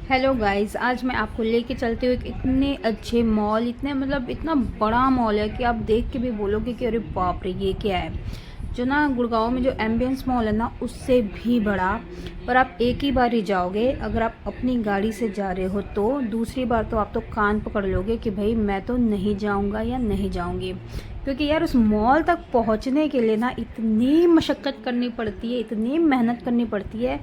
Hello guys, आज मैं आपको लेके चलती हूँ एक इतने अच्छे मॉल। इतने मतलब इतना बड़ा मॉल है कि आप देख के भी बोलोगे कि अरे बाप रे ये क्या है। जो ना गुड़गांव में जो एम्बियंस मॉल है ना, उससे भी बड़ा। पर आप एक ही बार ही जाओगे। अगर आप अपनी गाड़ी से जा रहे हो तो दूसरी बार तो आप तो कान पकड़ लोगे कि भाई मैं तो नहीं जाऊँगा या नहीं जाऊँगी। क्योंकि यार उस मॉल तक पहुंचने के लिए ना इतनी मशक्क़त करनी पड़ती है, इतनी मेहनत करनी पड़ती है।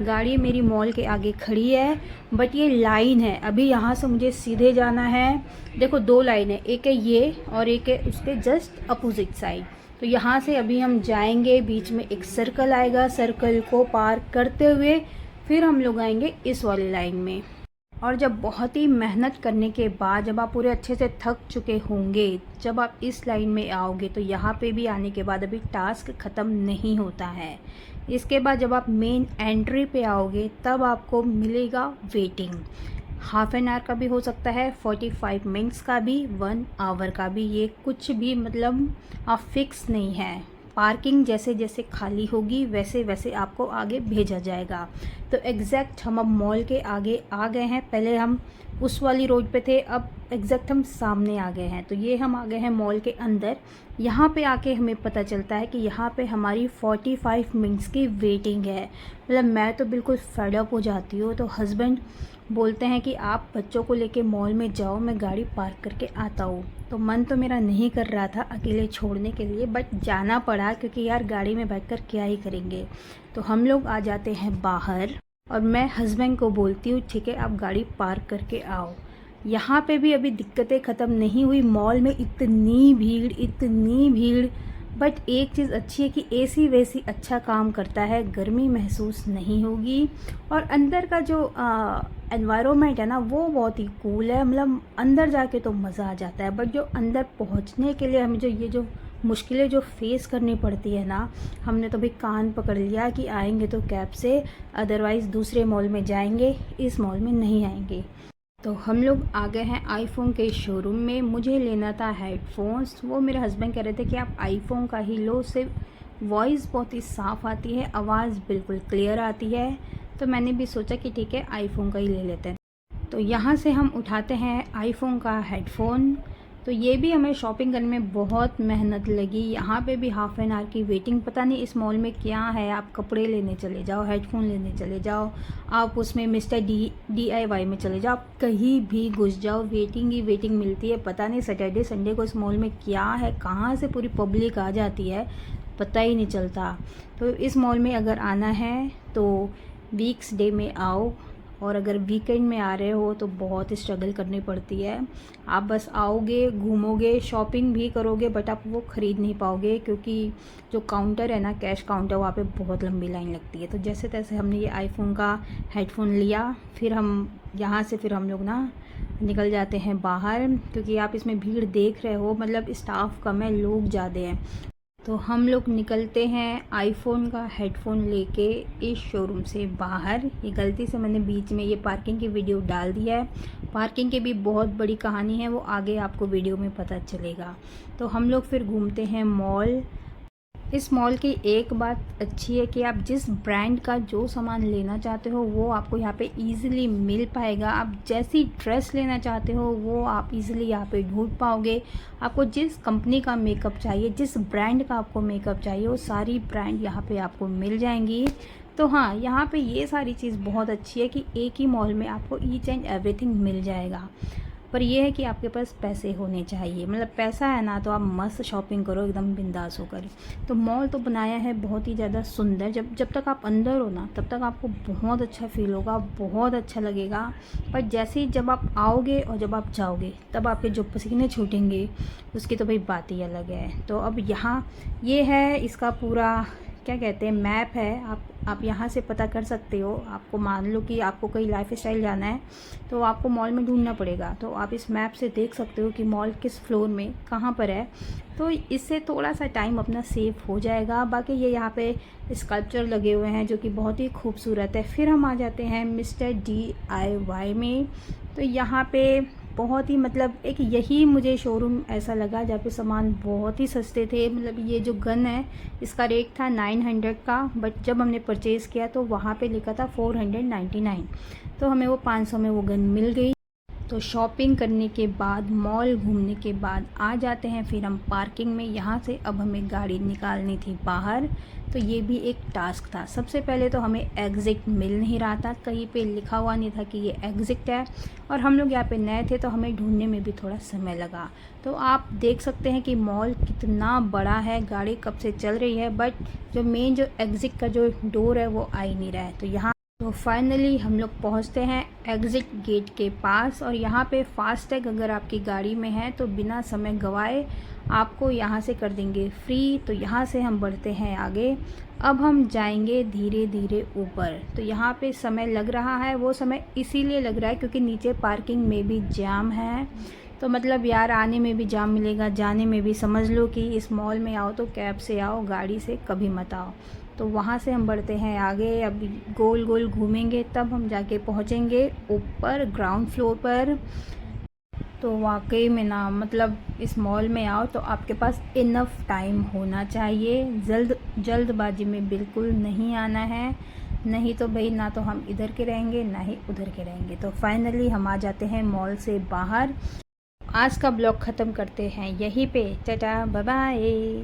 गाड़ी मेरी मॉल के आगे खड़ी है, बट ये लाइन है। अभी यहाँ से मुझे सीधे जाना है। देखो दो लाइन है, एक है ये और एक है उसके जस्ट अपोजिट साइड। तो यहाँ से अभी हम जाएंगे, बीच में एक सर्कल आएगा, सर्कल को पार करते हुए फिर हम लोग आएंगे इस वाली लाइन में। और जब बहुत ही मेहनत करने के बाद जब आप पूरे अच्छे से थक चुके होंगे, जब आप इस लाइन में आओगे तो यहाँ पे भी आने के बाद अभी टास्क ख़त्म नहीं होता है। इसके बाद जब आप मेन एंट्री पे आओगे तब आपको मिलेगा वेटिंग। हाफ एन आवर का भी हो सकता है, 45 मिनट्स का भी, 1 आवर का भी। ये कुछ भी मतलब आप फिक्स नहीं है। पार्किंग जैसे जैसे खाली होगी वैसे वैसे आपको आगे भेजा जाएगा। तो एग्जैक्ट हम अब मॉल के आगे आ गए हैं। पहले हम उस वाली रोड पे थे, अब एग्जैक्ट हम सामने आ गए हैं। तो ये हम आ गए हैं मॉल के अंदर। यहाँ पे आके हमें पता चलता है कि यहाँ पे हमारी 45 मिनट्स की वेटिंग है। मतलब मैं तो बिल्कुल फेड अप हो जाती हूँ। तो हस्बैंड बोलते हैं कि आप बच्चों को लेके मॉल में जाओ, मैं गाड़ी पार्क करके आता हूँ। तो मन तो मेरा नहीं कर रहा था अकेले छोड़ने के लिए, बट जाना पड़ा क्योंकि यार गाड़ी में बैठकर क्या ही करेंगे। तो हम लोग आ जाते हैं बाहर और मैं हस्बैंड को बोलती हूँ ठीक है आप गाड़ी पार्क करके आओ। यहाँ पे भी अभी दिक्कतें ख़त्म नहीं हुई। मॉल में इतनी भीड़, इतनी भीड़। बट एक चीज़ अच्छी है कि एसी वेसी अच्छा काम करता है, गर्मी महसूस नहीं होगी। और अंदर का जो एनवायरनमेंट है ना वो बहुत ही कूल है। मतलब अंदर जाके तो मज़ा आ जाता है, बट जो अंदर पहुंचने के लिए हमें जो मुश्किलें जो फेस करनी पड़ती है ना, हमने तो भाई कान पकड़ लिया कि आएंगे तो कैब से, अदरवाइज़ दूसरे मॉल में जाएंगे, इस मॉल में नहीं आएंगे। तो हम लोग आ गए हैं आईफोन के शोरूम में। मुझे लेना था हेडफोन्स। वो मेरे हस्बैंड कह रहे थे कि आप आईफोन का ही लो, सिर्फ वॉइस बहुत ही साफ़ आती है, आवाज़ बिल्कुल क्लियर आती है। तो मैंने भी सोचा कि ठीक है आईफोन का ही ले लेते हैं। तो यहाँ से हम उठाते हैं आईफोन का हेडफोन। तो ये भी हमें शॉपिंग करने में बहुत मेहनत लगी। यहाँ पे भी हाफ एन आवर की वेटिंग। पता नहीं इस मॉल में क्या है, आप कपड़े लेने चले जाओ, हेडफोन लेने चले जाओ, आप उसमें मिस्टर DIY में चले जाओ, आप कहीं भी घुस जाओ वेटिंग ही वेटिंग मिलती है। पता नहीं सैटरडे संडे को इस मॉल में क्या है, कहाँ से पूरी पब्लिक आ जाती है, पता ही नहीं चलता। तो इस मॉल में अगर आना है तो वीक्स डे में आओ, और अगर वीकेंड में आ रहे हो तो बहुत स्ट्रगल करनी पड़ती है। आप बस आओगे, घूमोगे, शॉपिंग भी करोगे, बट आप वो ख़रीद नहीं पाओगे क्योंकि जो काउंटर है ना, कैश काउंटर, वहाँ पे बहुत लंबी लाइन लगती है। तो जैसे तैसे हमने ये आईफोन का हेडफोन लिया। फिर हम यहाँ से फिर हम लोग ना निकल जाते हैं बाहर, क्योंकि आप इसमें भीड़ देख रहे हो, मतलब स्टाफ कम है, लोग ज़्यादा हैं। तो हम लोग निकलते हैं आईफोन का हेडफोन लेके इस शोरूम से बाहर। ये गलती से मैंने बीच में ये पार्किंग की वीडियो डाल दिया है। पार्किंग की भी बहुत बड़ी कहानी है, वो आगे आपको वीडियो में पता चलेगा। तो हम लोग फिर घूमते हैं मॉल। इस मॉल की एक बात अच्छी है कि आप जिस ब्रांड का जो सामान लेना चाहते हो वो आपको यहाँ पे इजीली मिल पाएगा। आप जैसी ड्रेस लेना चाहते हो वो आप इजीली यहाँ पे ढूंढ पाओगे। आपको जिस कंपनी का मेकअप चाहिए, जिस ब्रांड का आपको मेकअप चाहिए, वो सारी ब्रांड यहाँ पे आपको मिल जाएंगी। तो हाँ, यहाँ पे ये सारी चीज़ बहुत अच्छी है कि एक ही मॉल में आपको ईच एंड एवरीथिंग मिल जाएगा। पर यह है कि आपके पास पैसे होने चाहिए। मतलब पैसा है ना तो आप मस्त शॉपिंग करो एकदम बिंदास होकर। तो मॉल तो बनाया है बहुत ही ज़्यादा सुंदर। जब तक आप अंदर हो ना तब तक आपको बहुत अच्छा फील होगा, बहुत अच्छा लगेगा। पर जैसे ही जब आप आओगे और जब आप जाओगे तब आपके जो पसीने छूटेंगे उसकी तो भाई बात ही अलग है। तो अब यहाँ ये है इसका पूरा क्या कहते हैं मैप है। आप यहाँ से पता कर सकते हो। आपको मान लो कि आपको कहीं लाइफ स्टाइल जाना है तो आपको मॉल में ढूंढना पड़ेगा, तो आप इस मैप से देख सकते हो कि मॉल किस फ्लोर में कहाँ पर है। तो इससे थोड़ा सा टाइम अपना सेव हो जाएगा। बाकी ये यहाँ पे स्कल्पचर लगे हुए हैं जो कि बहुत ही खूबसूरत है। फिर हम आ जाते हैं मिस्टर DIY में। तो यहाँ पे बहुत ही मतलब एक यही मुझे शोरूम ऐसा लगा जहाँ पे सामान बहुत ही सस्ते थे। मतलब ये जो गन है इसका रेट था 900 का, बट जब हमने परचेज़ किया तो वहाँ पे लिखा था 499, तो हमें वो 500 में वो गन मिल गई। तो शॉपिंग करने के बाद, मॉल घूमने के बाद आ जाते हैं फिर हम पार्किंग में। यहाँ से अब हमें गाड़ी निकालनी थी बाहर, तो ये भी एक टास्क था। सबसे पहले तो हमें एग्ज़िट मिल नहीं रहा था, कहीं पे लिखा हुआ नहीं था कि ये एग्ज़िट है, और हम लोग यहाँ पे नए थे तो हमें ढूंढने में भी थोड़ा समय लगा। तो आप देख सकते हैं कि मॉल कितना बड़ा है, गाड़ी कब से चल रही है, बट जो मेन जो एग्ज़िट का जो डोर है वो आ ही नहीं रहा है। तो यहाँ तो फाइनली हम लोग पहुँचते हैं एग्ज़िट गेट के पास, और यहाँ पे फास्टैग अगर आपकी गाड़ी में है तो बिना समय गवाए आपको यहाँ से कर देंगे फ्री। तो यहाँ से हम बढ़ते हैं आगे। अब हम जाएंगे धीरे धीरे ऊपर। तो यहाँ पे समय लग रहा है, वो समय इसीलिए लग रहा है क्योंकि नीचे पार्किंग में भी जाम है। तो मतलब यार आने में भी जाम मिलेगा, जाने में भी। समझ लो कि इस मॉल में आओ तो कैब से आओ, गाड़ी से कभी मत आओ। तो वहाँ से हम बढ़ते हैं आगे। अब गोल गोल घूमेंगे तब हम जाके पहुँचेंगे ऊपर ग्राउंड फ्लोर पर। तो वाकई में ना मतलब इस मॉल में आओ तो आपके पास इनफ टाइम होना चाहिए, जल्दबाजी में बिल्कुल नहीं आना है, नहीं तो भाई ना तो हम इधर के रहेंगे ना ही उधर के रहेंगे। तो फाइनली हम आ जाते हैं मॉल से बाहर। आज का ब्लॉग ख़त्म करते हैं यहीं पे। Tata bye bye.